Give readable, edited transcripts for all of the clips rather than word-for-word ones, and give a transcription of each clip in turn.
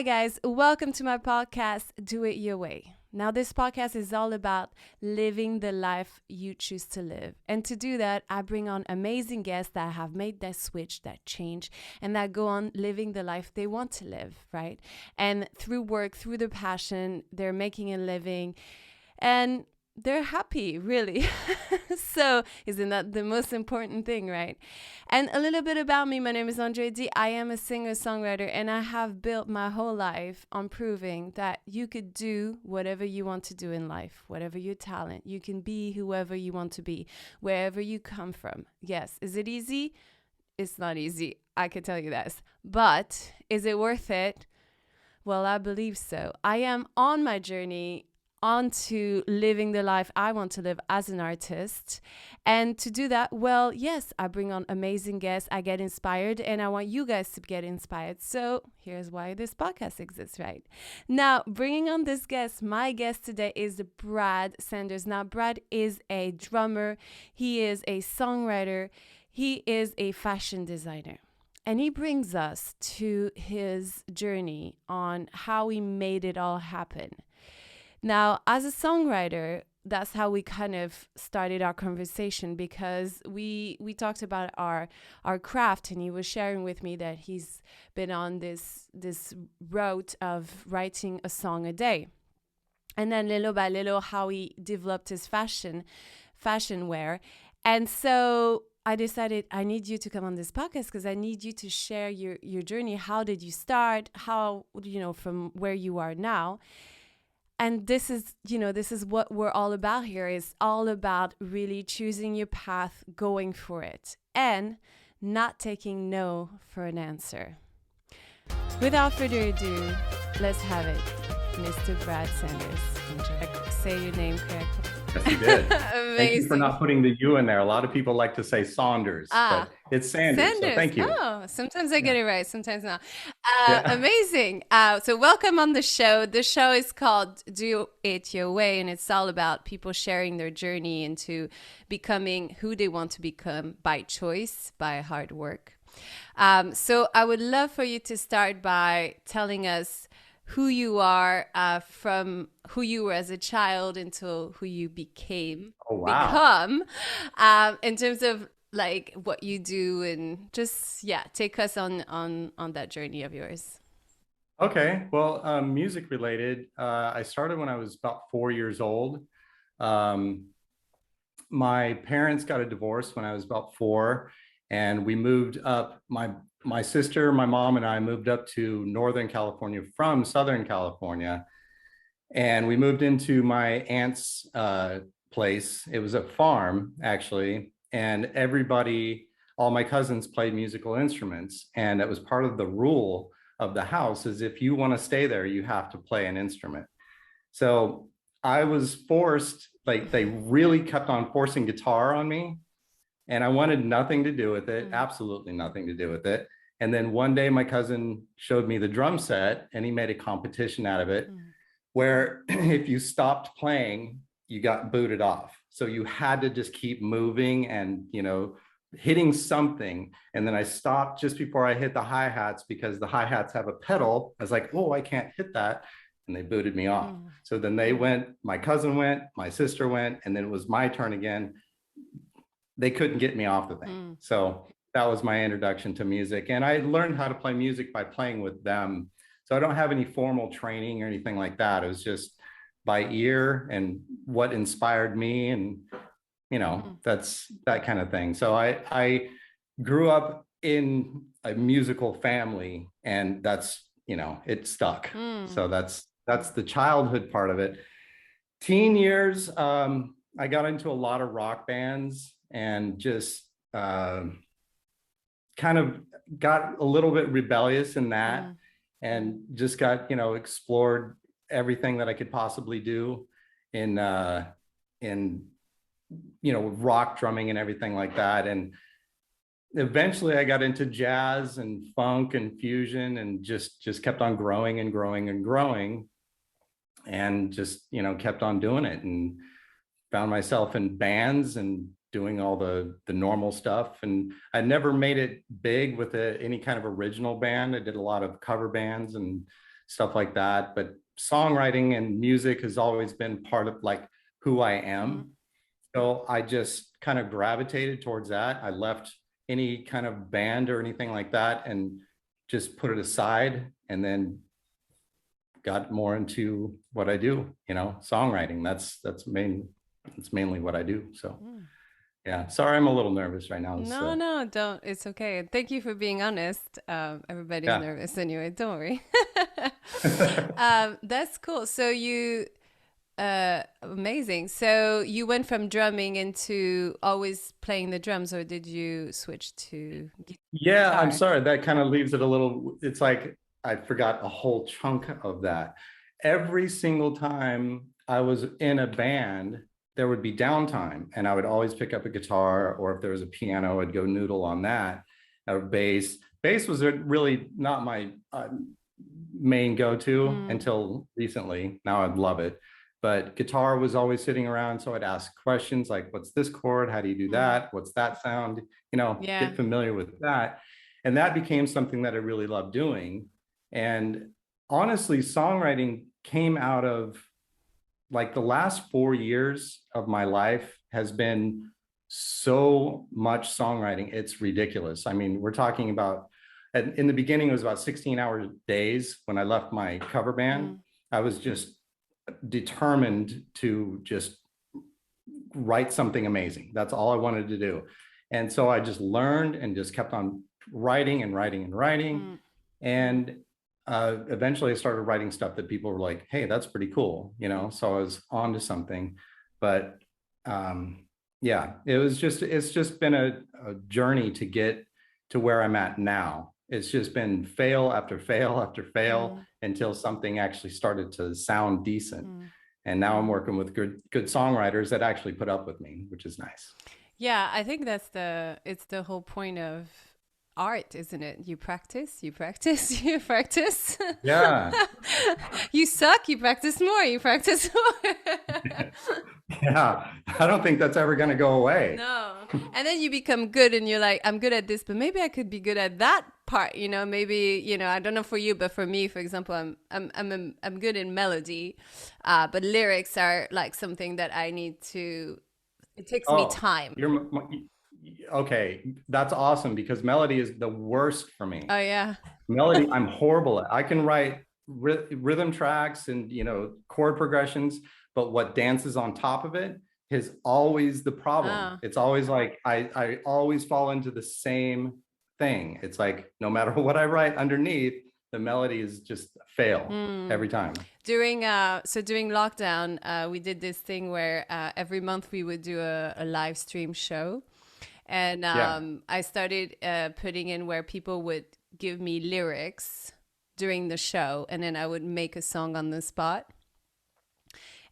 Hi, guys. Welcome to my podcast, Do It Your Way. Now, this podcast is all about living the life you choose to live. And to do that, I bring on amazing guests that have made that switch, that change, and that go on living the life they want to live, right? And through work, through their passion, they're making a living. And they're happy, really. So, isn't that the most important thing, right? And a little bit about me. My name is Andrea. I am a singer-songwriter, and I have built my whole life on proving that you could do whatever you want to do in life, whatever your talent. You can be whoever you want to be, wherever you come from. Yes. Is it easy? It's not easy. I can tell you that. But is it worth it? Well, I believe so. I am on my journey onto living the life I want to live as an artist. And to do that, well, yes, I bring on amazing guests. I get inspired, and I want you guys to get inspired. So here's why this podcast exists, right? Now, bringing on this guest, my guest today is Brad Sanders. Now, Brad is a drummer. He is a songwriter. He is a fashion designer. And he brings us to his journey on how he made it all happen. Now, as a songwriter, that's how we kind of started our conversation, because we talked about our craft, and he was sharing with me that he's been on this route of writing a song a day. And then little by little, how he developed his fashion wear. And so I decided I need you to come on this podcast because I need you to share your journey. How did you start? How, from where you are now? And this is what we're all about here. Is all about really choosing your path, going for it, and not taking no for an answer. Without further ado, let's have it. Mr. Brad Sanders. Say your name correctly. Yes, you did. Amazing. Thank you for not putting the U in there. A lot of people like to say Saunders, but it's Sanders. So thank you. Oh, sometimes I get it right, sometimes not. Yeah. Amazing. So welcome on the show. The show is called Do It Your Way, and it's all about people sharing their journey into becoming who they want to become by choice, by hard work. So I would love for you to start by telling us who you are, from who you were as a child until who you become, in terms of like what you do, and just, take us on that journey of yours. Okay. Well, music related. I started when I was about 4 years old. My parents got a divorce when I was about 4, and we moved up. My sister, my mom, and I moved up to Northern California from Southern California. And we moved into my aunt's place. It was a farm, actually. And all my cousins played musical instruments. And it was part of the rule of the house is if you want to stay there, you have to play an instrument. So I was forced, like they really kept on forcing guitar on me. And I wanted nothing to do with it, absolutely nothing to do with it. And then one day my cousin showed me the drum set, and he made a competition out of it where if you stopped playing, you got booted off. So you had to just keep moving and, hitting something. And then I stopped just before I hit the hi-hats because the hi-hats have a pedal. I was like, oh, I can't hit that. And they booted me off. So then they went, my cousin went, my sister went, and then it was my turn again. They couldn't get me off the thing. So that was my introduction to music. And I learned how to play music by playing with them. So I don't have any formal training or anything like that. It was just by ear and what inspired me. And, that's that kind of thing. So I grew up in a musical family, and that's, it stuck. So that's the childhood part of it. Teen years, I got into a lot of rock bands and just kind of got a little bit rebellious in that, and just got, explored everything that I could possibly do in rock drumming and everything like that. And eventually I got into jazz and funk and fusion, and just kept on growing and growing and growing, and just, kept on doing it, and found myself in bands and doing all the normal stuff. And I never made it big with any kind of original band. I did a lot of cover bands and stuff like that. But songwriting and music has always been part of like who I am. So I just kind of gravitated towards that. I left any kind of band or anything like that and just put it aside, and then got more into what I do, songwriting. That's mainly what I do. So yeah, sorry, I'm a little nervous right now. No, don't. It's okay. Thank you for being honest. Everybody's nervous anyway. Don't worry. That's cool. So amazing. So you went from drumming into always playing the drums, or did you switch to guitar? Yeah, I'm sorry. That kind of leaves it a little, it's like I forgot a whole chunk of that. Every single time I was in a band, there would be downtime, and I would always pick up a guitar, or if there was a piano, I'd go noodle on that. Or bass. Bass was really not my main go-to until recently. Now I love it. But guitar was always sitting around, so I'd ask questions like, what's this chord? How do you do that? What's that sound? Get familiar with that. And that became something that I really loved doing. And honestly, songwriting came out of like the last 4 years of my life has been so much songwriting. It's ridiculous. I mean, we're talking about, in the beginning, it was about 16-hour days when I left my cover band. I was just determined to just write something amazing. That's all I wanted to do. And so I just learned and just kept on writing and writing and writing. And eventually I started writing stuff that people were like, hey, that's pretty cool. So I was on to something. But yeah, it's just been a journey to get to where I'm at now. It's just been fail after fail after fail until something actually started to sound decent. And now I'm working with good songwriters that actually put up with me, which is nice. Yeah, I think it's the whole point of art, isn't it? You practice, you practice, you practice. Yeah. You suck, you practice more, you practice more. Yeah, I don't think that's ever going to go away. No. And then you become good and you're like, I'm good at this, but maybe I could be good at that part, maybe, I don't know for you, but for me, for example, I'm good in melody, but lyrics are like something that I need to, it takes me time. Okay, that's awesome, because melody is the worst for me. Oh yeah. Melody, I'm horrible at. I can write rhythm tracks and, chord progressions, but what dances on top of it is always the problem. It's always like, I always fall into the same thing. It's like, no matter what I write underneath, the melody is just fail every time. During lockdown, we did this thing where every month we would do a live stream show. And I started putting in where people would give me lyrics during the show, and then I would make a song on the spot.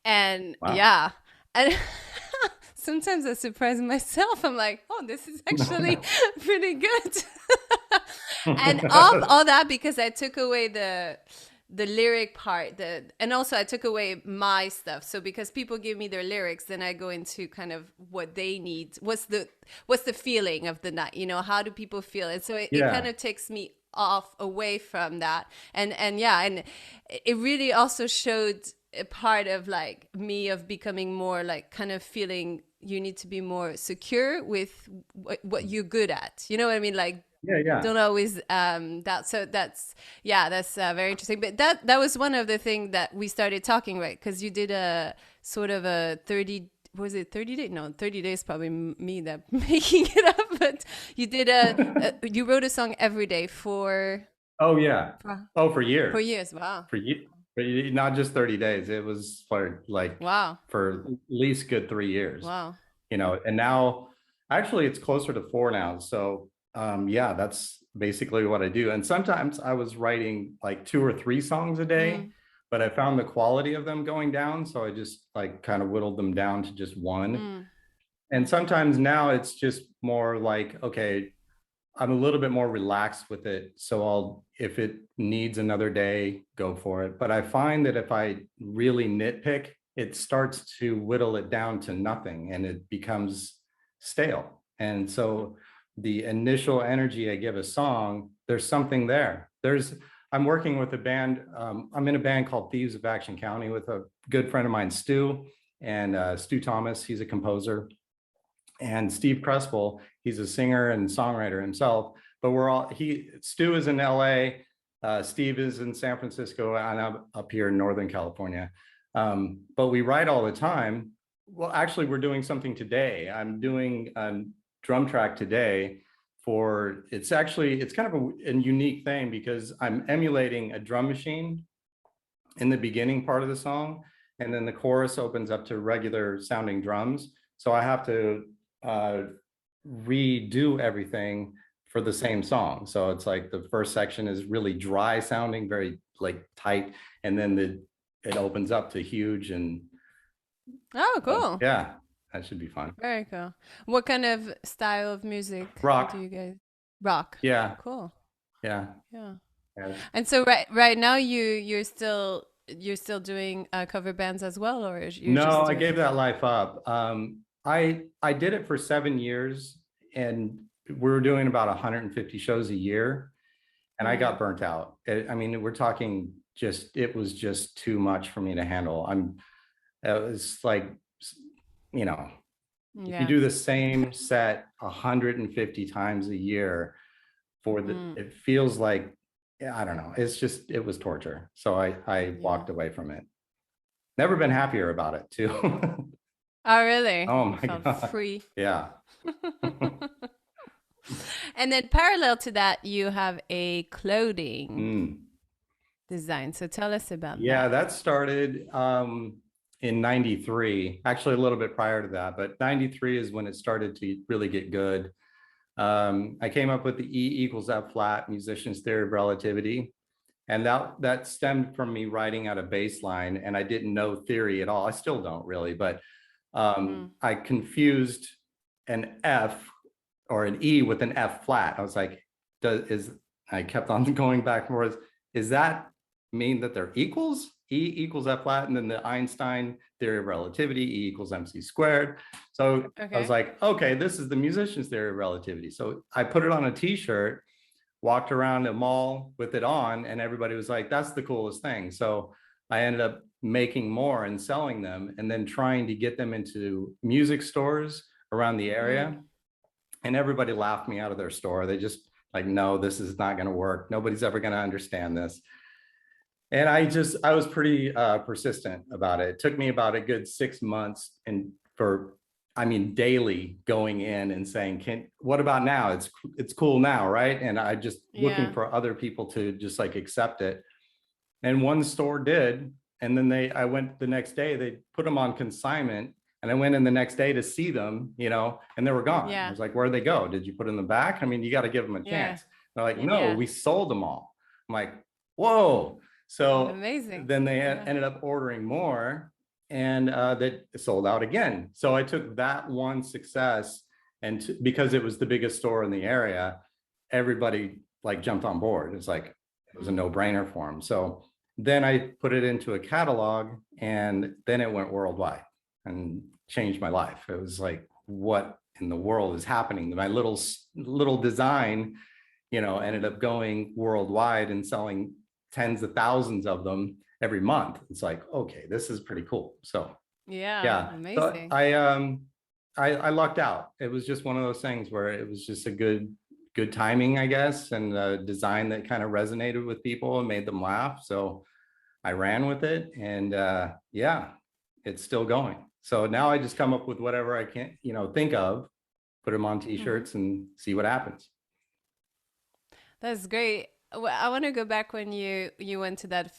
And yeah, and sometimes I surprise myself. I'm like, oh, this is actually pretty good. And all that because I took away the lyric part, and also I took away my stuff. So because people give me their lyrics, then I go into kind of what they need. What's the feeling of the night? How do people feel? And so it kind of takes me away from that. And it really also showed a part of like me of becoming more like kind of feeling you need to be more secure with what you're good at. You know what I mean? Like, don't always that's very interesting. But that was one of the things that we started talking, right? Because you did a sort of a 30 days? No, 30 days probably me that making it up. But you did you wrote a song every day for for years. For years, wow. For not just 30 days. It was for like for at least good 3 years. Wow. And now actually it's closer to 4 now. So that's basically what I do. And sometimes I was writing like 2 or 3 songs a day, but I found the quality of them going down. So I just like kind of whittled them down to just 1. And sometimes now it's just more like, okay, I'm a little bit more relaxed with it. So if it needs another day, go for it. But I find that if I really nitpick, it starts to whittle it down to nothing and it becomes stale. And so the initial energy I give a song, there's something there. I'm working with a band. I'm in a band called Thieves of Action County with a good friend of mine, Stu, and Stu Thomas. He's a composer, and Steve Crespel. He's a singer and songwriter himself. But Stu is in LA, Steve is in San Francisco, and I'm up here in Northern California. But we write all the time. Well, actually, we're doing something today. I'm doing a drum track today it's kind of a unique thing because I'm emulating a drum machine in the beginning part of the song, and then the chorus opens up to regular sounding drums. So I have to redo everything for the same song. So it's like the first section is really dry sounding, very like tight, and then it opens up to huge and Oh, cool. Yeah, that should be fun. Very cool. What kind of style of music Rock. do you guys? Rock. Yeah. Cool. Yeah. Yeah. Yeah. And so right now you're still doing cover bands as well, or you're No, just I gave that life up. I did it for 7 years, and we were doing about 150 shows a year, and I got burnt out. I mean, we're talking it was just too much for me to handle. It was like, you know, if you do the same set 150 times a year it feels like, I don't know, it was torture. So I walked away from it. Never been happier about it too. Oh, really? Oh my God. Free. Yeah. And then parallel to that, you have a clothing design. So tell us about that. Yeah, that started in 93, actually a little bit prior to that, but 93 is when it started to really get good. I came up with the E equals F flat musician's theory of relativity. And that stemmed from me writing out a bass line, and I didn't know theory at all. I still don't really, but I confused an F or an E with an F flat. I was like, I kept on going back and forth. Does that mean that they're equals? E equals F flat, and then the Einstein theory of relativity, E equals MC squared. So I was like, okay, this is the musician's theory of relativity. So I put it on a t-shirt, walked around a mall with it on, and everybody was like, that's the coolest thing. So I ended up making more and selling them, and then trying to get them into music stores around the area. And everybody laughed me out of their store. They just like, no, this is not going to work. Nobody's ever going to understand this. And I was pretty persistent about it. It took me about a good 6 months daily going in and saying, what about now? It's cool now, right? And I just looking for other people to just like accept it. And one store did. And then I went the next day, they put them on consignment, and I went in the next day to see them, and they were gone. I was like, where'd they go? Did you put them in the back? I mean, you got to give them a chance. They're like, no, we sold them all. I'm like, whoa. So amazing. Then they ended up ordering more, and that sold out again. So I took that one success, and because it was the biggest store in the area, everybody like jumped on board. It's like, it was a no-brainer for them. So then I put it into a catalog, and then it went worldwide and changed my life. It was like, what in the world is happening? My little design, ended up going worldwide and selling tens of thousands of them every month. It's like, okay, this is pretty cool. So yeah, amazing. So I lucked out. It was just one of those things where it was just a good timing, I guess, and a design that kind of resonated with people and made them laugh. So I ran with it, and it's still going. So now I just come up with whatever I can, think of, put them on t-shirts and see what happens. That's great. Well, I want to go back when you went to that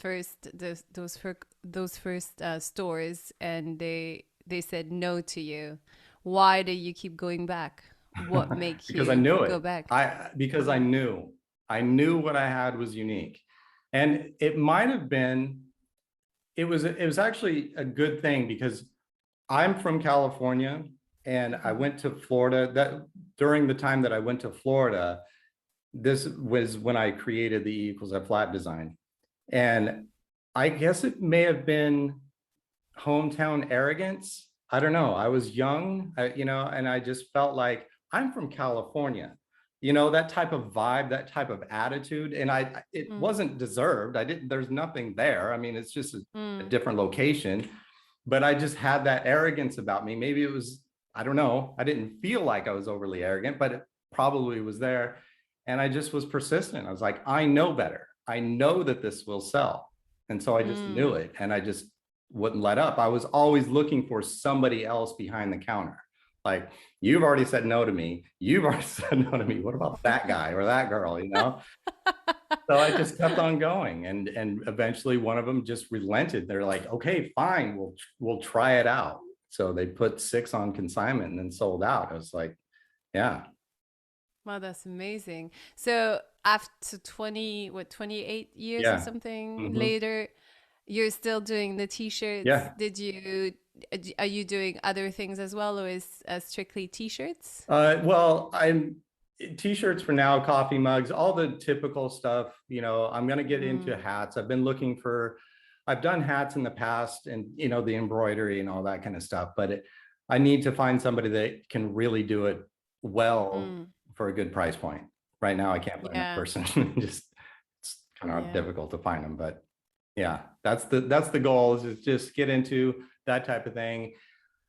those first stores, and they said no to you. Why do you keep going back? What makes you go back? Because I knew what I had was unique, and it might have been. It was actually a good thing, because I'm from California, and I went to Florida. That during the time that I went to Florida, this was when I created the E equals F flat design. And I guess it may have been hometown arrogance. I don't know. I was young, and I just felt like, I'm from California. you know, that type of vibe, that type of attitude. And it wasn't deserved. There's nothing there. I mean, it's just a different location, but I just had that arrogance about me. Maybe it was, I don't know. I didn't feel like I was overly arrogant, but it probably was there. And I just was persistent. I was like, I know better. I know that this will sell. And so I just knew it. And I just wouldn't let up. I was always looking for somebody else behind the counter. Like, you've already said no to me. You've already said no to me. What about that guy or that girl, you know? So I just kept on going. And eventually one of them just relented. They're like, okay, fine, we'll try it out. So they put 6 on consignment and then sold out. I was like, yeah. Wow, that's amazing. So after 28 years or something later, you're still doing the t-shirts. Yeah. Are you doing other things as well, or is strictly t-shirts? Well, I'm t-shirts for now, coffee mugs, all the typical stuff. You know, I'm going to get into hats. I've done hats in the past, and, you know, the embroidery and all that kind of stuff, but I need to find somebody that can really do it well for a good price point. Right now, I can't find that person. It's kind of difficult to find them, but yeah, that's the goal, is just get into that type of thing.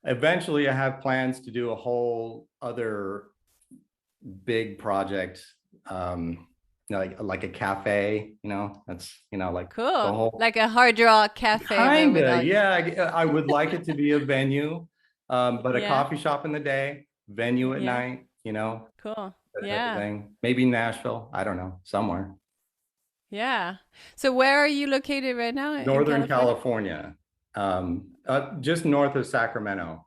Eventually, I have plans to do a whole other big project, like a cafe, you know, that's, you know, like cool, like a hard rock cafe. Kinda, yeah. I would like it to be a venue, but a coffee shop in the day, venue at night, you know. Cool. That type of thing. Maybe Nashville, I don't know, somewhere. Yeah. So where are you located right now? Northern California, just north of Sacramento.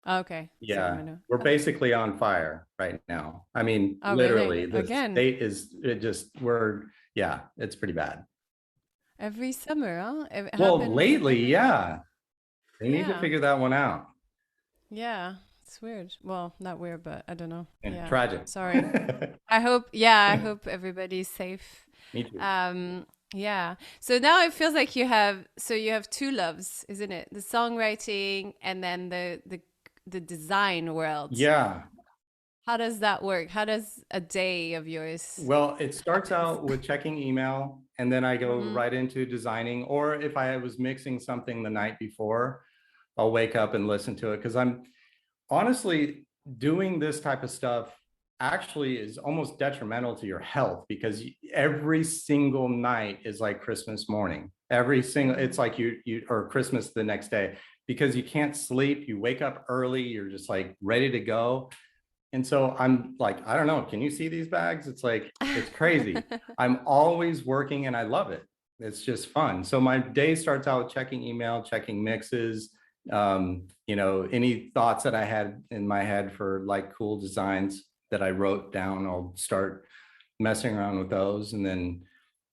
Okay. Yeah, Sacramento. we're basically on fire right now. I mean, literally, the state is, it's pretty bad. Every summer, huh? Well, lately, yeah. They need to figure that one out. Yeah, it's weird. Well, not weird, but I don't know. Yeah. Tragic. Sorry. I hope everybody's safe. Me too. Yeah. So now it feels like you have 2 loves, isn't it? The songwriting and then the design world. Yeah. How does that work? How does a day of yours? Well, it starts out with checking email, and then I go right into designing. Or if I was mixing something the night before, I'll wake up and listen to it, because I'm honestly doing this type of stuff actually is almost detrimental to your health, because every single night is like Christmas morning. It's like you or Christmas the next day, because you can't sleep. You wake up early, you're just like ready to go. And so I'm like, I don't know, can you see these bags? It's like, it's crazy. I'm always working and I love it. It's just fun. So my day starts out checking email, checking mixes, you know, any thoughts that I had in my head for like cool designs that I wrote down, I'll start messing around with those. And then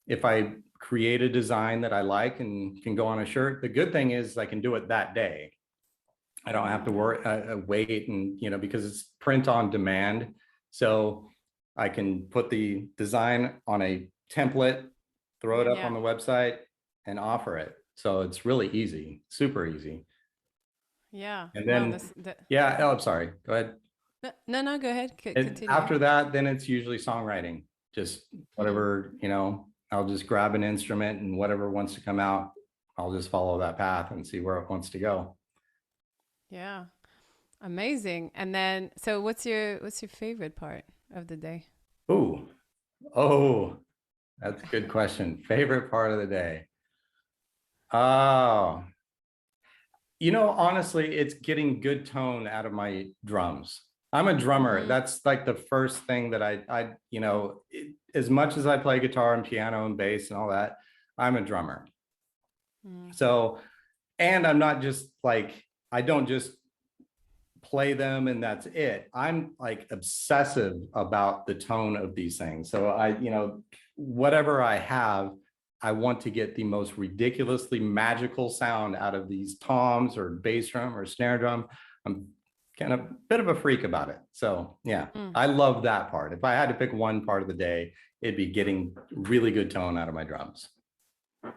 if I create a design that I like and can go on a shirt, the good thing is I can do it that day. I don't have to wait, and, you know, because it's print on demand. So I can put the design on a template, throw it up on the website, and offer it. So it's really easy, super easy. Yeah. And then, oh, I'm sorry. Go ahead. No, go ahead. Continue. After that, then it's usually songwriting. Just whatever, you know, I'll just grab an instrument, and whatever wants to come out, I'll just follow that path and see where it wants to go. Yeah. Amazing. And then, so what's your favorite part of the day? Oh, that's a good question. Favorite part of the day. Oh, you know, honestly, it's getting good tone out of my drums. I'm a drummer. That's like the first thing that I you know, as much as I play guitar and piano and bass and all that, I'm a drummer. So, and I'm not just like, I don't just play them and that's it. I'm like obsessive about the tone of these things. So you know, whatever I have, I want to get the most ridiculously magical sound out of these toms or bass drum or snare drum. I'm kind of a bit of a freak about it. So yeah, I love that part. If I had to pick one part of the day, it'd be getting really good tone out of my drums.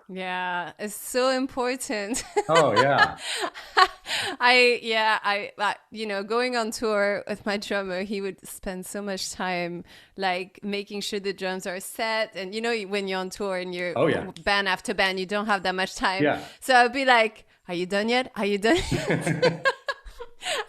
Yeah, it's so important. Oh yeah. Going on tour with my drummer, he would spend so much time like making sure the drums are set. And when you're on tour and you're Oh yeah. band after band, you don't have that much time. Yeah. So I'd be like, "Are you done yet? Are you done yet?"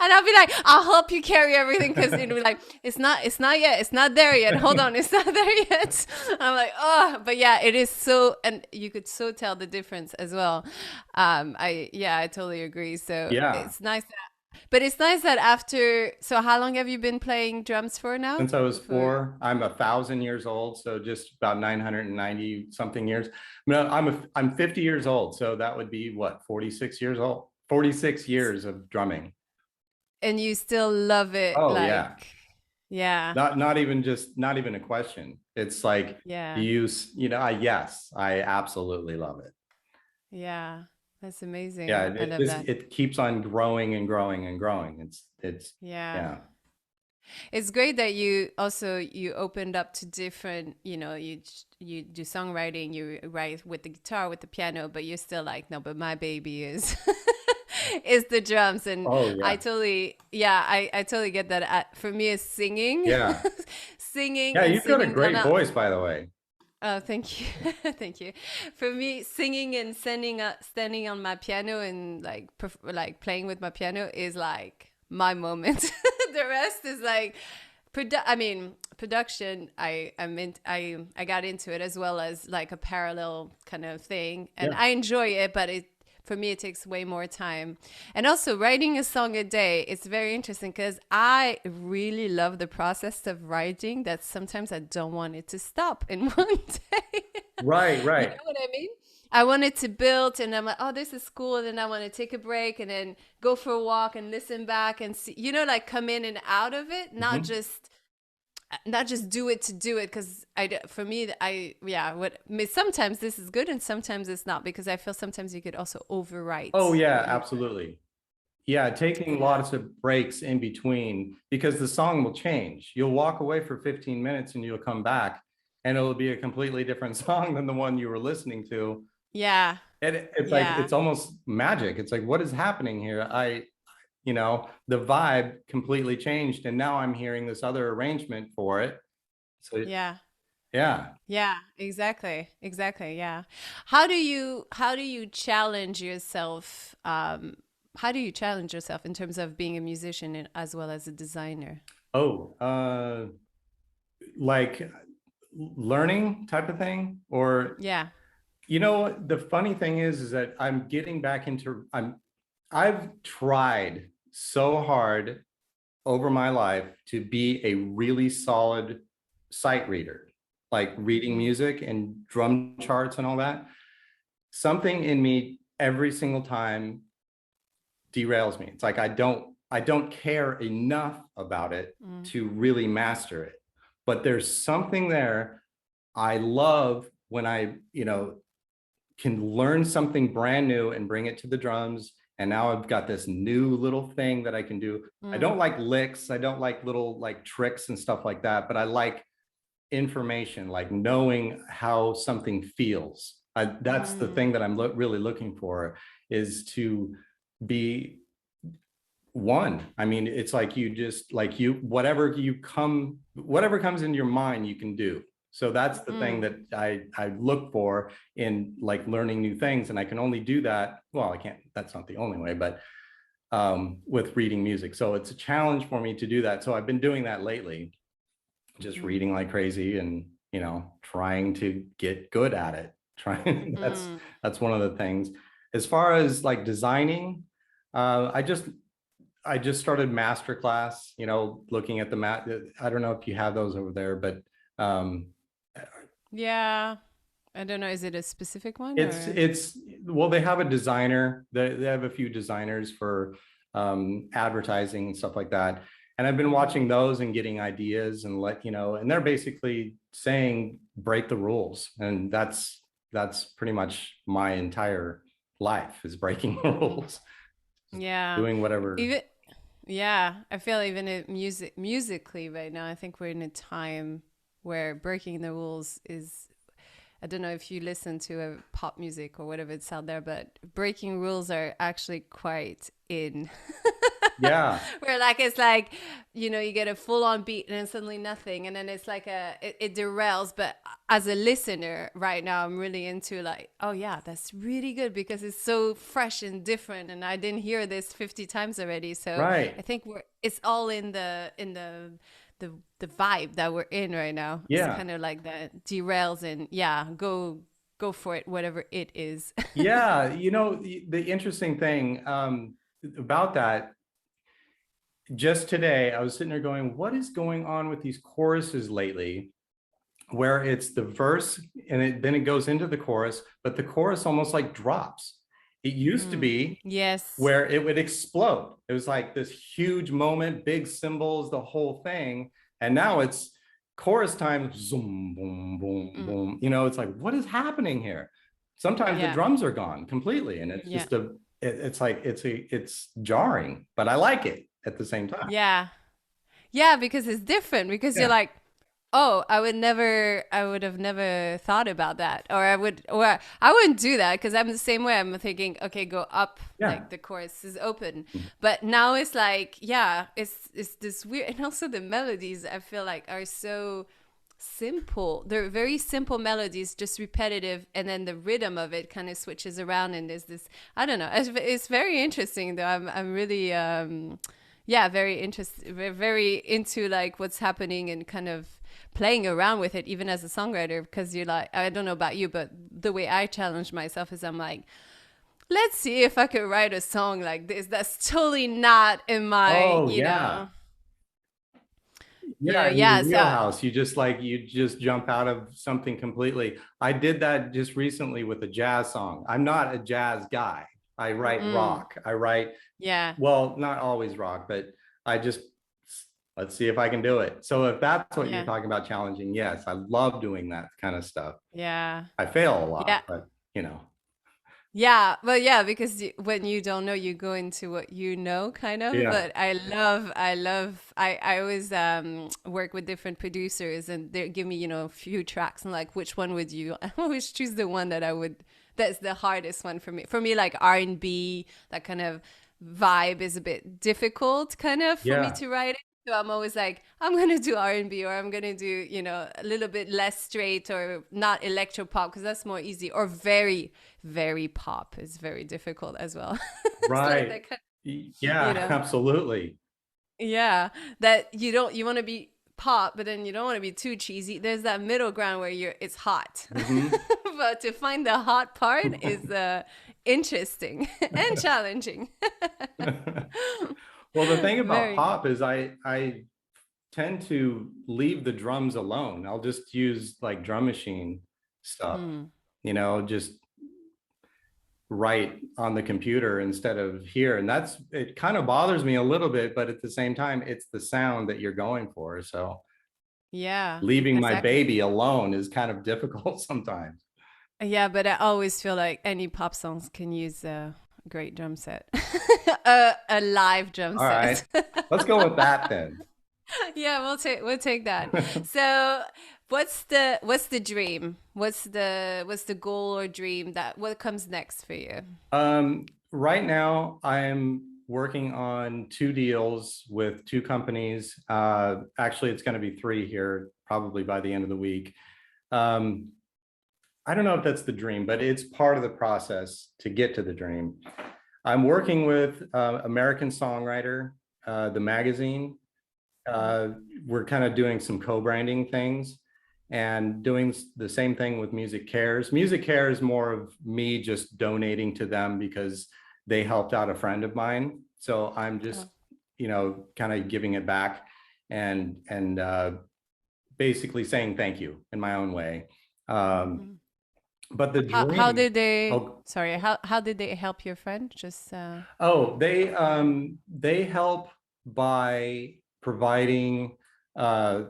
And I'll be like, I'll help you carry everything because it'll be like, it's not yet, it's not there yet. Hold on, it's not there yet. I'm like, oh, but yeah, it is so, and you could so tell the difference as well. I totally agree. So Yeah. it's nice but it's nice that after, so how long have you been playing drums for now? Since I was For 4, I'm 1,000 years old, so just about 990 something years. No, I'm 50 years old, so that would be what, 46 years old, 46 years of drumming. and you still love it, Oh yeah, like, yeah, not even a question. It's like yeah, yes, I absolutely love it. yeah. That's Yeah, amazing. I it love just that. it keeps on growing and growing and growing. It's Yeah. yeah. It's great that you opened up to different, you do songwriting, you write with the guitar, with the piano, but you're still like, no, but my baby is is the drums. And Oh I yeah. totally, yeah, I totally get that. For me, it's singing, Yeah. singing Yeah, and you've got a singing great gonna. voice, by the way. Oh, thank you. Thank you. For me, singing and standing on my piano and like like playing with my piano is like my moment. The rest is like production. I got into it as well as like a parallel kind of thing, and Yeah. I enjoy it. But for me, it takes way more time. And also, writing a song a day, it's very interesting because I really love the process of writing. That sometimes I don't want it to stop in one day. Right, You right. know what I mean? I want it to build, and I'm like, oh, this is cool. And then I want to take a break and then go for a walk and listen back and see, like come in and out of it, not just do it to do it. Because for me, sometimes this is good and sometimes it's not, because I feel sometimes you could also Oh overwrite yeah, what you're doing. absolutely. Yeah, taking Yeah. lots of breaks in between because the song will change. You'll walk away for 15 minutes and you'll come back and it'll be a completely different song than the one you were listening to. Yeah. And it's like Yeah. it's almost magic. It's like, what is happening here? The vibe completely changed and now I'm hearing this other arrangement for it. So Yeah. yeah. Yeah, exactly. Exactly. Yeah. How do you challenge yourself? How do you challenge yourself in terms of being a musician as well as a designer? Oh, like learning type of thing, or Yeah. the funny thing is that I'm getting back into I've tried so hard over my life to be a really solid sight reader, like reading Mm, music and drum charts and all that. Something in me every single time derails me. It's like I don't care enough about it mm, to really master it. But there's something there I love when I can learn something brand new and bring it to the drums. And now I've got this new little thing that I can do. I mm, don't like licks. I don't like little like tricks and stuff like that, but I like information, like knowing how something feels. That's the mm, thing that I'm really looking for, is to be one. I mean, it's like you just like whatever comes into your mind, you can do. So that's the thing mm, that I look for in like learning new things. And I can only do that. Well, I can't, that's not the only way, but with reading music. So it's a challenge for me to do that. So I've been doing that lately, just mm, reading like crazy and trying to get good at it. Trying mm. that's one of the things. As far as like designing, I just started masterclass, looking at the mat. I don't know if you have those over there, but um, Yeah. I don't know. Is it a specific one it's or? it's well, they have a designer. They have a few designers for advertising and stuff like that. And I've been Mhm. watching those and getting ideas and and they're basically saying break the rules, and that's pretty much my entire life is breaking Mm. rules, Yeah. doing whatever. Even Yeah, I feel even musically right now, I think we're in a time where breaking the rules is I don't know if you listen to a pop music or whatever it's out there, but breaking rules are actually quite in. Yeah. Where like it's like, you get a full on beat and then suddenly nothing, and then it's like it derails. But as a listener right now, I'm really into like, oh yeah, that's really good because it's so fresh and different, and I didn't hear this 50 times already. So I Right. think it's all in the vibe that we're in right now. It's Yeah. kind of like that derails, and yeah, go for it, whatever it is. Yeah. The interesting thing about that, just today, I was sitting there going, what is going on with these choruses lately? Where it's the verse and then it goes into the chorus, but the chorus almost like drops. It used to be Yes. where it would explode. It was like this huge moment, big cymbals, the whole thing. And now it's chorus time, zoom, boom, boom, Mm. boom. It's like, what is happening here? Sometimes the Yeah. drums are gone completely, and it's Yeah. just it's like it's jarring, but I like it at the same time. Yeah. Yeah, because it's different because you're Yeah, like, oh, I would have never thought about that. Or I wouldn't do that because I'm the same way. I'm thinking, okay, go up, yeah, like the chorus is open. But now it's like, yeah, it's this weird, and also the melodies I feel like are so simple. They're very simple melodies, just repetitive, and then the rhythm of it kind of switches around, and there's this, I don't know. It's very interesting though. I'm really yeah, very interested, very into like what's happening and kind of playing around with it, even as a songwriter, because you're like, I don't know about you, but the way I challenge myself is I'm like, let's see if I could write a song like this. That's totally not in my, oh yeah. Yeah, in your yeah. So, wheelhouse. You just jump out of something completely. I did that just recently with a jazz song. I'm not a jazz guy. I write mm, rock. I write, yeah, well, not always rock, but I just let's see if I can do it. So if that's what you're yeah, talking about challenging, yes, I love doing that kind of stuff. yeah, I fail a yeah. lot, but you know. Yeah, well, yeah, because when you don't know, you go into what you know, kind of. Yeah. But I always work with different producers, and they give me, a few tracks, and like, which one would you? I always choose the one that's the hardest one for me. For me, like R&B, that kind of vibe is a bit difficult, kind of, for me Yeah. to write. So I'm always like, I'm gonna do R&B, or I'm gonna do, a little bit less straight or not electro pop because that's more easy, or very, very pop is very difficult as well. It's like Right. that kind Yeah, you know, absolutely. yeah, that you want to be pop, but then you don't want to be too cheesy. There's that middle ground where it's hot, Mhm. but to find the hot part is interesting and challenging. Well, the thing about Very. pop is I tend to leave the drums alone. I'll just use like drum machine stuff, Hmm. just write on the computer instead of here. And it kind of bothers me a little bit, but at the same time, it's the sound that you're going for. So Yeah, leaving my exactly. baby alone is kind of difficult sometimes. Yeah, but I always feel like any pop songs can use a great drum set, a live drum All right, set. let's go with that then. Yeah, we'll take that. So, what's the dream? What's the goal or dream that what comes next for you? Right now, I'm working on two deals with two companies. Actually, it's going to be three here, probably by the end of the week. Um, I don't know if that's the dream, but it's part of the process to get to the dream. I'm working with American Songwriter, the magazine. Uh, we're kind of doing some co-branding things and doing the same thing with Music Cares. Music Cares is more of me just donating to them because they helped out a friend of mine. So I'm just, Oh. kind of giving it back and basically saying thank you in my own way. Um, Mm. but the How dream, did they? oh, Sorry, how did they help your friend? Just oh, they help by providing uh,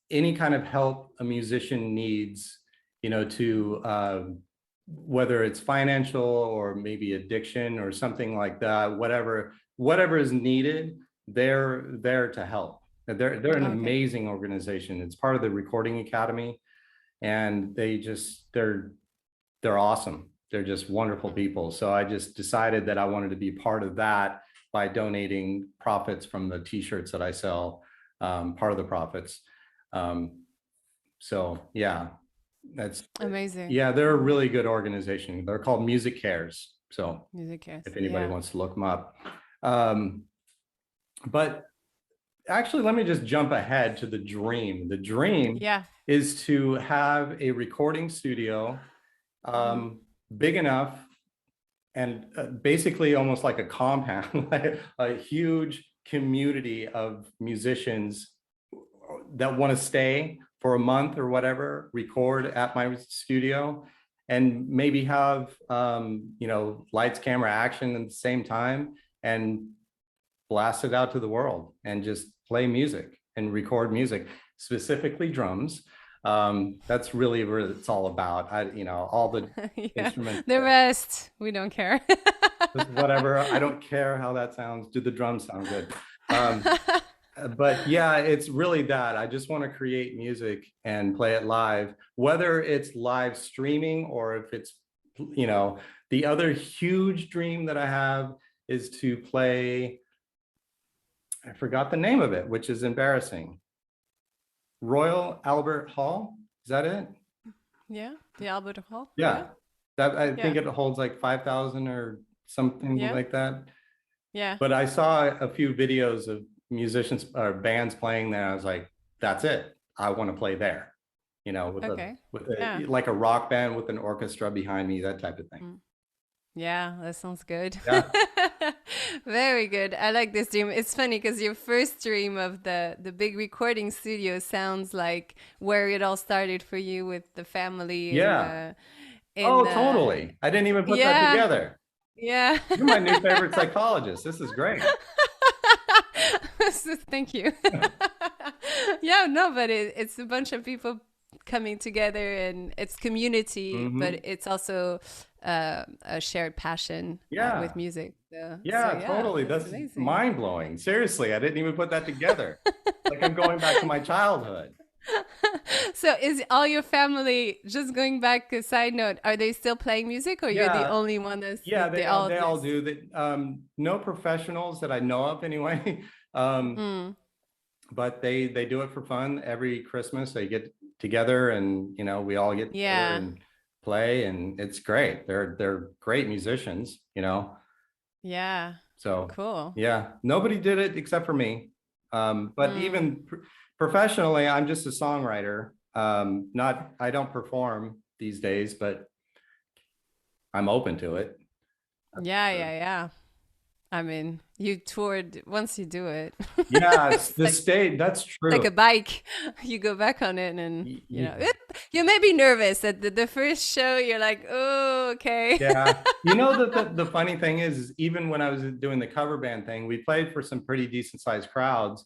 any kind of help a musician needs, to whether it's financial or maybe addiction or something like that, whatever is needed, they're there to help. They're an okay. amazing organization. It's part of the Recording Academy, and they're awesome. They're just wonderful people. So I just decided that I wanted to be part of that by donating profits from the t-shirts that I sell, part of the profits. So yeah, that's Amazing. yeah, they're a really good organization. They're called Music Cares. So Music Cares. if anybody wants to look them up. But actually, let me just jump ahead to the dream. The dream is to have a recording studio big enough and basically almost like a compound, like a huge community of musicians that want to stay for a month or whatever, record at my studio, and maybe have lights, camera, action at the same time, and blast it out to the world and just play music and record music, specifically drums. That's really what it's all about. All the instruments. The rest, we don't care. Whatever. I don't care how that sounds. Do the drums sound good? But yeah, it's really that. I just want to create music and play it live, whether it's live streaming or if it's, the other huge dream that I have is to play, I forgot the name of it, which is embarrassing. Royal Albert Hall, is that it? Yeah, the Albert Hall. Yeah. That I think it holds like 5,000 or something like that. Yeah. But I saw a few videos of musicians or bands playing there. I was like, that's it. I want to play there. Like a rock band with an orchestra behind me, that type of thing. Yeah, that sounds good. Yeah. Very good. I like this dream. It's funny because your first dream of the big recording studio sounds like where it all started for you with the family. Yeah. Totally. I didn't even put that together. Yeah. You're my new favorite psychologist. This is great. Thank you. Yeah, no, but it's a bunch of people coming together, and it's community, but it's also a shared passion with music. Totally. That's mind-blowing. Seriously, I didn't even put that together. Like I'm going back to my childhood. So is all your family, just going back, a side note, are they still playing music, or you're the only one that's they all do that. No professionals that I know of anyway. But they do it for fun. Every Christmas they get together, and we all get together and play, and it's great. They're great musicians, Yeah. So cool. Yeah, nobody did it except for me. But even professionally, I'm just a songwriter. I don't perform these days, but I'm open to it. Yeah. I mean, you toured once you do it. Yeah, the stage, that's true. Like a bike, you go back on it, and you may be nervous at the first show. You're like, oh, okay. Yeah. The funny thing is, even when I was doing the cover band thing, we played for some pretty decent sized crowds,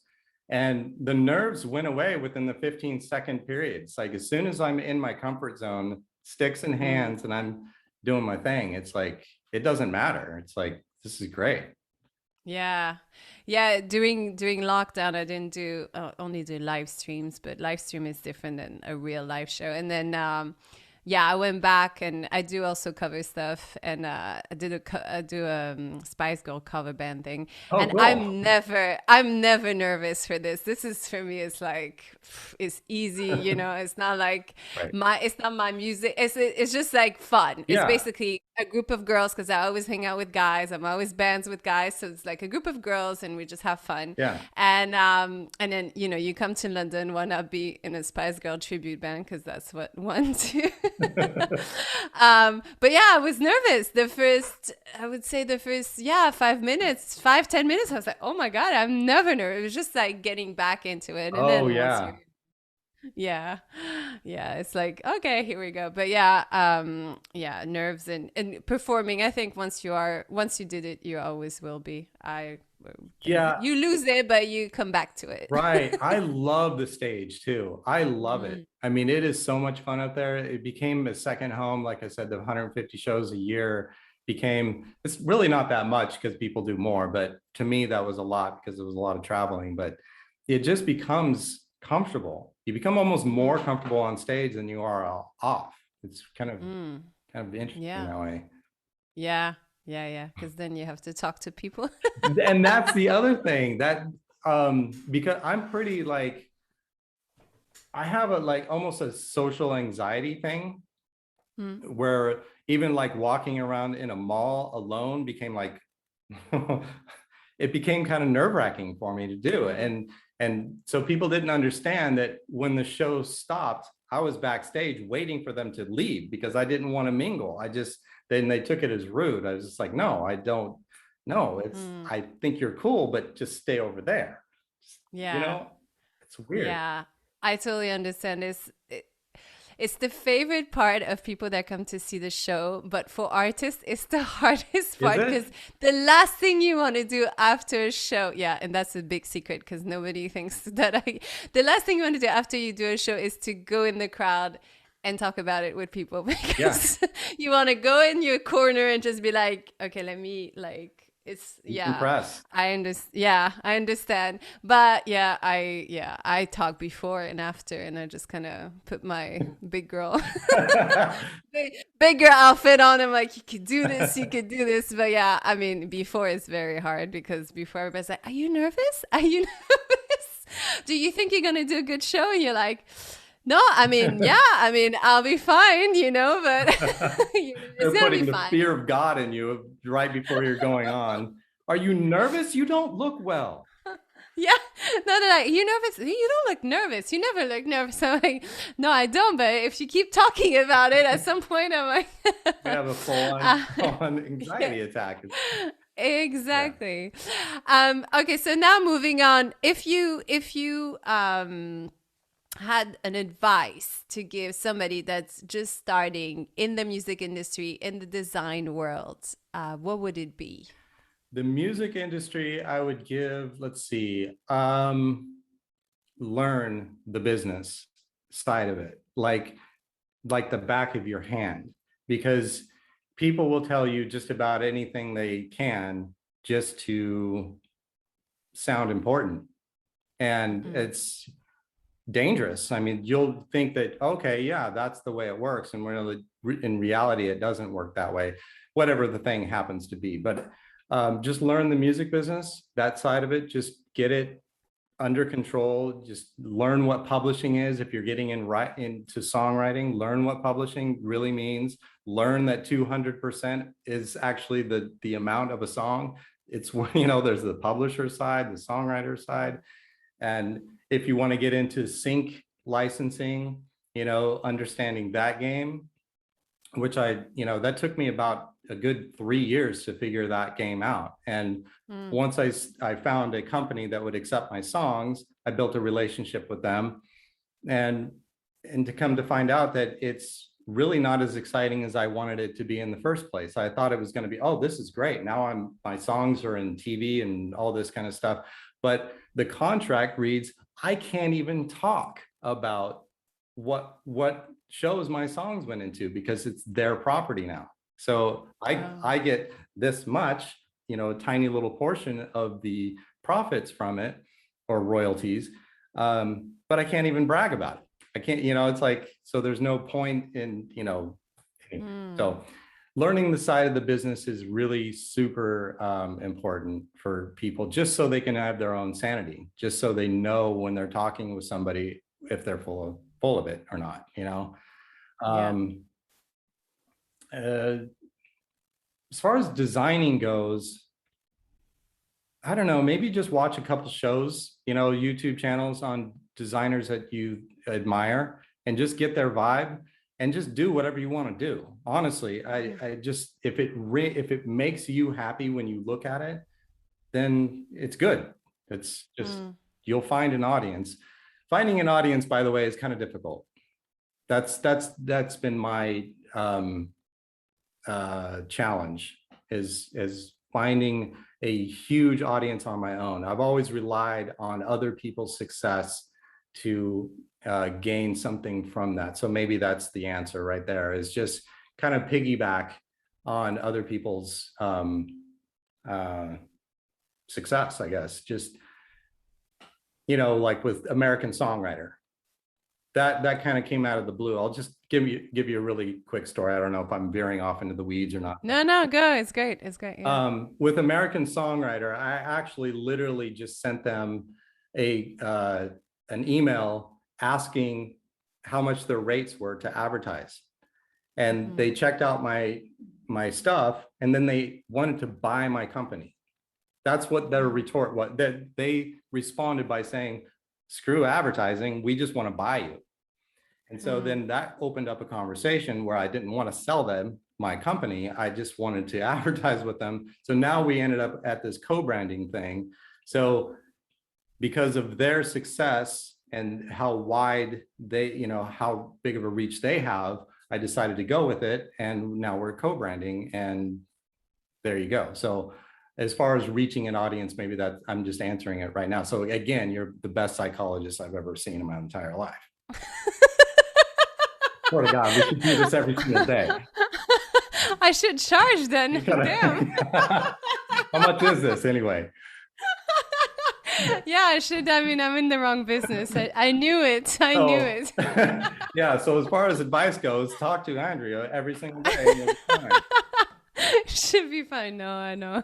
and the nerves went away within the 15-second period. It's like, as soon as I'm in my comfort zone, sticks in hands, and I'm doing my thing, it's like, it doesn't matter. It's like, this is great. Yeah. During lockdown, I didn't only do live streams, but live stream is different than a real live show. And then I went back, and I do also cover stuff, and I do a Spice Girl cover band thing. And cool. I'm never nervous for this. This is, for me, it's like, it's easy, it's not like it's not my music. It's just like fun. It's basically a group of girls, because I always hang out with guys. I'm always bands with guys, so it's like a group of girls, and we just have fun. Yeah. And then you come to London, why not be in a Spice Girl tribute band, because that's what one do. But yeah, I was nervous the first 5 minutes, 5-10 minutes. I was like, oh my God, I'm never nervous. It was just like getting back into it. And it's like, okay, here we go. But nerves and performing. I think once you did it, you always will be. You lose it, but you come back to it. Right. I love the stage too. I love it. I mean, it is so much fun up there. It became a second home. Like I said, the 150 shows a year it's really not that much because people do more, but to me that was a lot because there was a lot of traveling. But it just becomes comfortable. you become almost more comfortable on stage than you are off. It's kind of interesting Yeah. that way. Yeah. Yeah. Because then you have to talk to people. And that's the other thing that because I'm pretty like I have a like almost a social anxiety thing where even like walking around in a mall alone became like it became kind of nerve-wracking for me to do. And so people didn't understand that when the show stopped, I was backstage waiting for them to leave because I didn't want to mingle. Then they took it as rude. I was just like, no, I don't. No, I think you're cool, but just stay over there. Yeah. It's weird. Yeah. I totally understand this. It's the favorite part of people that come to see the show, but for artists, it's the hardest part because the last thing you want to do after a show, yeah, and that's a big secret because nobody thinks that the last thing you want to do after you do a show is to go in the crowd and talk about it with people because you want to go in your corner and just be like, okay, let me like, it's Impressed. I understand. Yeah, I understand. But I talk before and after, and I just kind of put my big girl, big girl outfit on. I'm like, you could do this, you could do this. But yeah, I mean, before it's very hard because before everybody's like, "Are you nervous? Are you nervous? Do you think you're gonna do a good show?" And you're like, no, I mean, I'll be fine, but They're putting the fear of God in you right before you're going on. Are you nervous? You don't look well. Yeah. No, they're like, you nervous? You don't look nervous. You never look nervous. I'm like, no, I don't. But if you keep talking about it, at some point, I'm like, I have a full-on anxiety attack. Exactly. Yeah. Okay, so now moving on. If you had an advice to give somebody that's just starting in the music industry, in the design world, what would it be? The music industry, I would give, let's see, learn the business side of it, like the back of your hand, because people will tell you just about anything they can just to sound important. And it's dangerous. I mean, you'll think that, okay, yeah, that's the way it works. And when in reality, it doesn't work that way, whatever the thing happens to be. But just learn the music business, that side of it, just get it under control. Just learn what publishing is. If you're getting into songwriting, learn what publishing really means. Learn that 200% is actually the amount of a song. It's, there's the publisher side, the songwriter side. And if you want to get into sync licensing, understanding that game, which that took me about a good 3 years to figure that game out. And once I found a company that would accept my songs, I built a relationship with them. And to come to find out that it's really not as exciting as I wanted it to be in the first place. I thought it was going to be, oh, this is great. Now my songs are in TV and all this kind of stuff. But the contract reads, I can't even talk about what shows my songs went into because it's their property now. So I get this much, a tiny little portion of the profits from it or royalties, but I can't even brag about it. I can't, it's like, so there's no point in, so learning the side of the business is really super important for people, just so they can have their own sanity, just so they know when they're talking with somebody, if they're full of it or not, as far as designing goes, I don't know, maybe just watch a couple shows, YouTube channels on designers that you admire and just get their vibe and just do whatever you want to do. Honestly, I just, if it makes you happy when you look at it, then it's good. It's just, you'll find an audience. Finding an audience, by the way, is kind of difficult. That's been my challenge, is finding a huge audience on my own. I've always relied on other people's success to gain something from that. So maybe that's the answer right there, is just kind of piggyback on other people's success, I guess. Just, like with American Songwriter, that kind of came out of the blue. I'll just give you a really quick story. I don't know if I'm veering off into the weeds or not. No, go. It's great. It's great. Yeah. With American Songwriter, I actually literally just sent them a an email asking how much their rates were to advertise, and they checked out my stuff, and then they wanted to buy my company. That's what their retort was. That they responded by saying, "Screw advertising, we just want to buy you." And so then that opened up a conversation where I didn't want to sell them my company. I just wanted to advertise with them. So now we ended up at this co-branding thing. So because of their success and how wide they, you know, how big of a reach they have, I decided to go with it. And now we're co-branding, and there you go. So as far as reaching an audience, maybe that I'm just answering it right now. So again, you're the best psychologist I've ever seen in my entire life. Swear to God, we should do this every single day. I should charge then. Damn. How much is this anyway? Yeah, I should. I mean, I'm in the wrong business. I knew it. I knew it. Yeah. So as far as advice goes, talk to Andrea every single day. Should be fine. No, I know.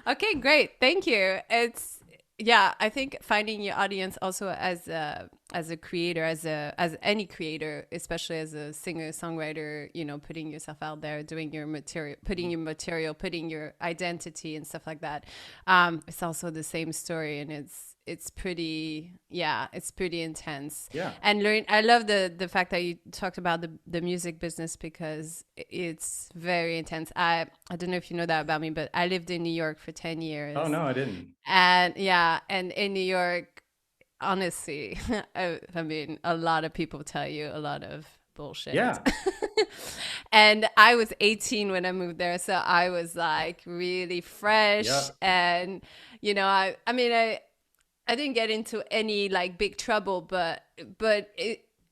Okay, great. Thank you. Yeah, I think finding your audience also as a creator, as any creator, especially as a singer songwriter, you know, putting yourself out there, doing your material, putting your identity and stuff like that. It's also the same story, and it's pretty intense. Yeah. And I love the fact that you talked about the music business, because it's very intense. I don't know if you know that about me, but I lived in New York for 10 years. Oh, no, I didn't. And yeah, and in New York, honestly, I mean, a lot of people tell you a lot of bullshit. Yeah. And I was 18 when I moved there, so I was like really fresh. Yeah. And you know, I mean, I didn't get into any like big trouble, but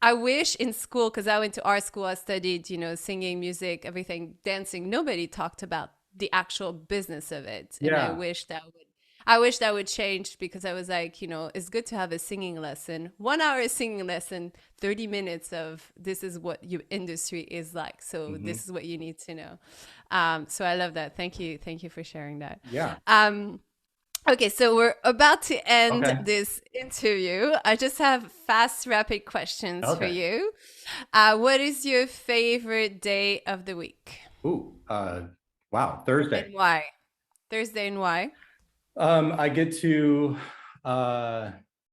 I wish in school, because I went to art school, I studied, you know, singing, music, everything, dancing. Nobody talked about the actual business of it. And Yeah. I wish that would change, because I was like, you know, it's good to have a singing lesson, 1 hour singing lesson, 30 minutes of this is what your industry is like. So this is what you need to know. So I love that. Thank you. Thank you for sharing that. Yeah. Okay, so we're about to end this interview. I just have fast, rapid questions for you. What is your favorite day of the week? Ooh, wow, Thursday. And why? Thursday and why? I get to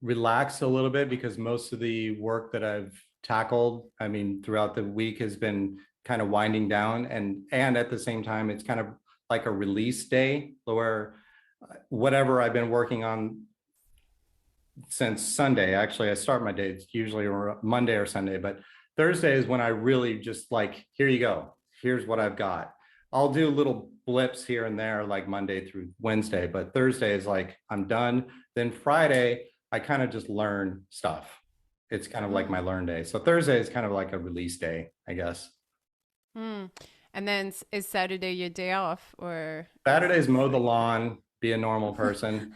relax a little bit, because most of the work that I've tackled, I mean, throughout the week has been kind of winding down, and at the same time, it's kind of like a release day where whatever I've been working on since Sunday, actually, I start my day, it's usually Monday or Sunday, but Thursday is when I really just like, here you go, here's what I've got. I'll do little blips here and there, like Monday through Wednesday, but Thursday is like, I'm done. Then Friday, I kind of just learn stuff. It's kind of like my learn day. So Thursday is kind of like a release day, I guess. And then is Saturday your day off, or? Saturday's mow the lawn, be a normal person.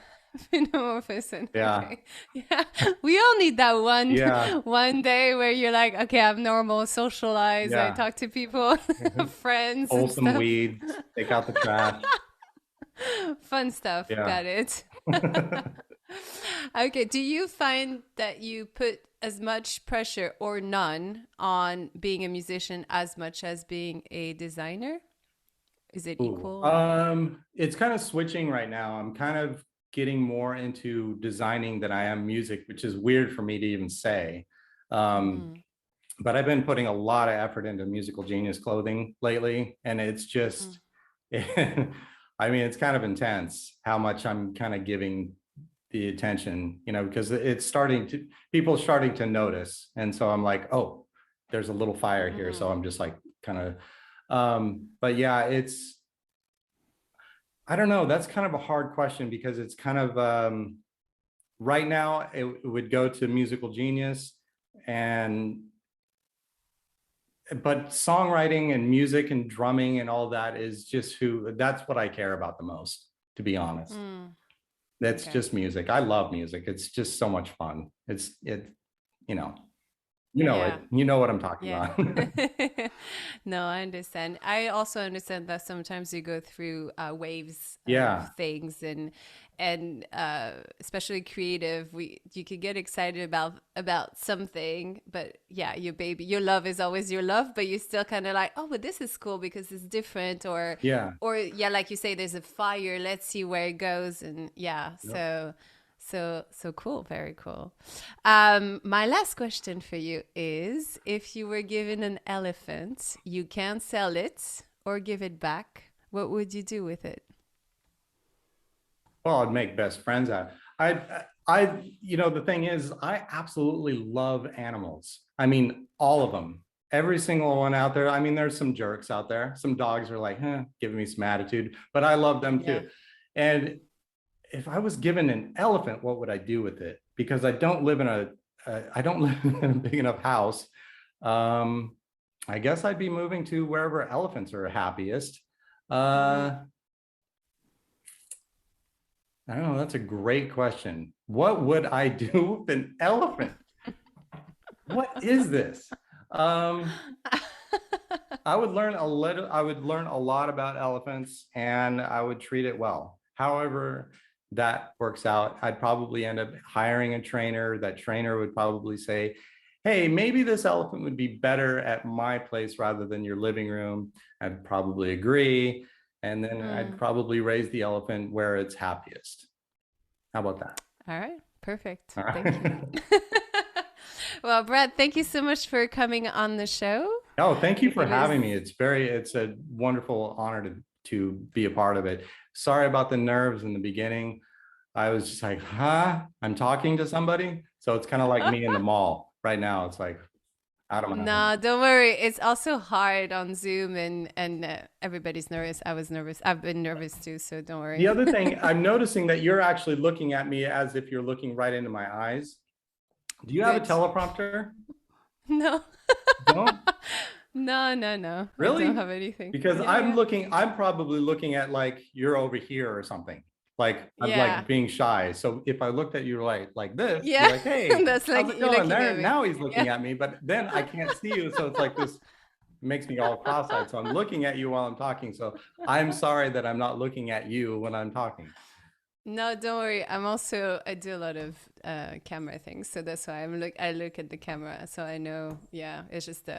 Be a normal person. Yeah. Okay. Yeah. We all need that one day where you're like, okay, I'm normal, socialize, I talk to people, friends. Pull some weeds, take out the trash. Fun stuff. Yeah. Got it. Okay. Do you find that you put as much pressure or none on being a musician as much as being a designer? Is it equal? It's kind of switching right now. I'm kind of getting more into designing than I am music, which is weird for me to even say. But I've been putting a lot of effort into Musical Genius clothing lately, and it's just, I mean, it's kind of intense how much I'm kind of giving the attention, you know, because people are starting to notice. And so I'm like, oh, there's a little fire here. So I'm just like kind of, but yeah, I don't know. That's kind of a hard question, because it's kind of, right now it would go to Musical Genius, but songwriting and music and drumming and all that is just that's what I care about the most, to be honest. That's just music. I love music. It's just so much fun. you know, Yeah. you know what I'm talking Yeah. about. No, I understand. I also understand that sometimes you go through waves of Yeah. things, and especially creative, we you can get excited about something, but yeah, your baby, your love is always your love, but you're still kind of like, oh, but this is cool because it's different, Yeah. or yeah, like you say, there's a fire. Let's see where it goes, and yeah, Yep. so cool, very cool. My last question for you is if you were given an elephant, you can't sell it or give it back, what would you do with it? Well, I'd make best friends out. The thing is, I absolutely love animals. I mean, all of them, every single one out there. I mean, there's some jerks out there. Some dogs are like, giving me some attitude, but I love them Yeah. too. And if I was given an elephant, what would I do with it? Because I don't live in a big enough house. Um, I guess I'd be moving to wherever elephants are happiest. Mm. I don't know. That's a great question. What would I do with an elephant? What is this? I would learn a little. I would learn a lot about elephants, and I would treat it well. However, that works out. I'd probably end up hiring a trainer. That trainer would probably say, "Hey, maybe this elephant would be better at my place rather than your living room." I'd probably agree, and then I'd Mm. probably raise the elephant where it's happiest. How about that? All right, perfect. All Thank you. right. Well, Brad, thank you so much for coming on the show. Oh, thank you for It was, having me. It's a wonderful honor to be a part of it. Sorry about the nerves in the beginning. I was just like, I'm talking to somebody. So it's kind of like me in the mall right now. It's like out of my no, head. don't worry. It's also hard on Zoom, and everybody's nervous. I was nervous. I've been nervous too, so don't The worry. other thing, I'm noticing that you're actually looking at me as if you're looking right into my eyes. Do you have a Good. teleprompter? No. Don't? No, no, no. I don't Really? have anything. Because Yeah, yeah. I'm probably looking at like you're over here or something. Like I'm Yeah. like being shy. So if I looked at you like this, be Yeah. like, hey, That's like how's it you going looking there? at me. Now he's Yeah. looking at me, but then I can't see you. So it's like this makes me all cross-eyed. So I'm looking at you while I'm talking. So I'm sorry that I'm not looking at you when I'm talking. No, don't worry. I do a lot of camera things, so that's why I look at the camera, so I know. Yeah, it's just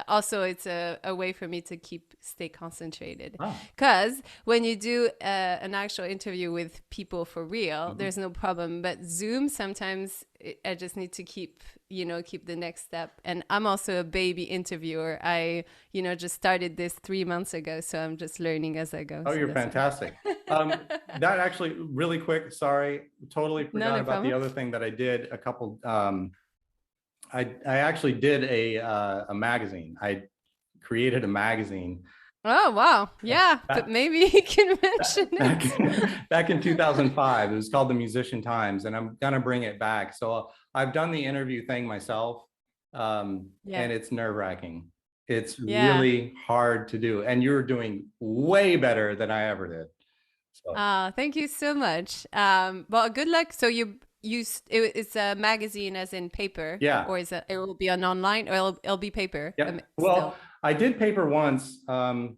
also it's a way for me to stay concentrated, Oh. because when you do an actual interview with people for real, Mhm. there's no problem, but Zoom sometimes I just need to keep the next step. And I'm also a baby interviewer. I just started this 3 months ago, so I'm just learning as I go, Oh, so you're that's fantastic. why. That actually really quick, sorry, totally No, forgot no about the problem. other thing that I did a couple I actually did a magazine. I created a magazine Oh, wow. Yeah, but back, maybe you can mention back, it. back in 2005. It was called the Musician Times, and I'm gonna bring it back. So I've done the interview thing myself, Yeah. and it's nerve-wracking. It's Yeah. really hard to do, and you're doing way better than I ever did. So Thank you so much. Well, good luck. So it's a magazine as in paper, yeah, or it will be on online, or it'll be paper yeah. still. Well, I did paper once. I've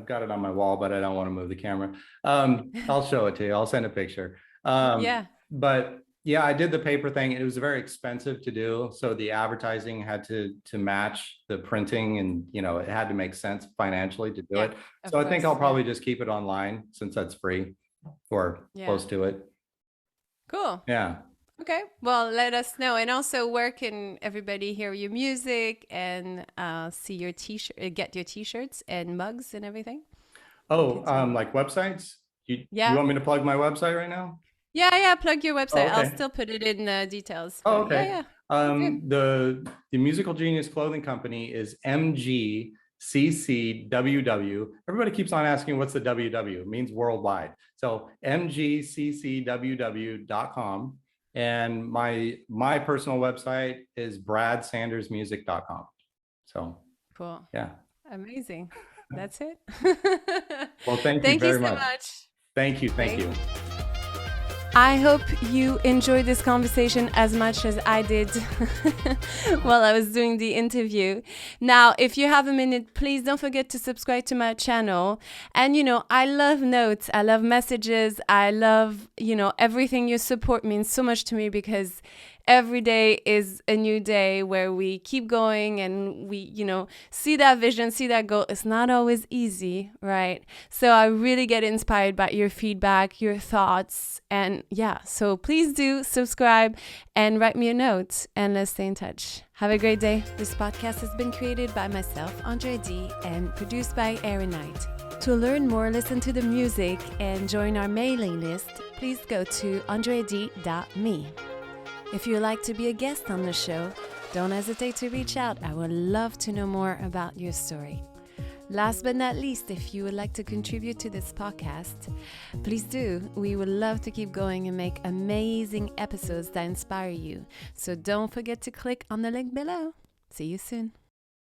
got it on my wall, but I don't want to move the camera. I'll show it to you. I'll send a picture. Yeah, But yeah, I did the paper thing. It was very expensive to do. So the advertising had to match the printing, and it had to make sense financially to do yeah, it. So of I think course. I'll Yeah, probably just keep it online since that's free or yeah. close to it. Cool. Yeah. Okay. Well, let us know. And also, where can everybody hear your music and see your t-shirt, get your t-shirts and mugs and everything? Oh, Could you? like websites? You Yeah. want me to plug my website right now? Yeah, yeah. Plug your Oh, website. I'll okay. still put it in the details. Oh, But yeah, okay. yeah. Sounds good. The Musical Genius Clothing Company is MGCCWW. Everybody keeps on asking what's the WW? It means worldwide. So MGCCWW.com. And my personal website is bradsandersmusic.com. So Cool. yeah. Amazing. That's it. Well, thank you Thank you very so much. much. Thank you. Thank Thank you. I hope you enjoyed this conversation as much as I did while I was doing the interview. Now, if you have a minute, please don't forget to subscribe to my channel. And, I love notes. I love messages. I love, everything. Your support means so much to me because every day is a new day where we keep going and we, see that vision, see that goal. It's not always easy, right? So I really get inspired by your feedback, your thoughts. And so please do subscribe and write me a note and let's stay in touch. Have a great day. This podcast has been created by myself, Andrea D, and produced by Aaron Knight. To learn more, listen to the music, and join our mailing list, please go to andread.me. If you would like to be a guest on the show, don't hesitate to reach out. I would love to know more about your story. Last but not least, if you would like to contribute to this podcast, please do. We would love to keep going and make amazing episodes that inspire you. So don't forget to click on the link below. See you soon.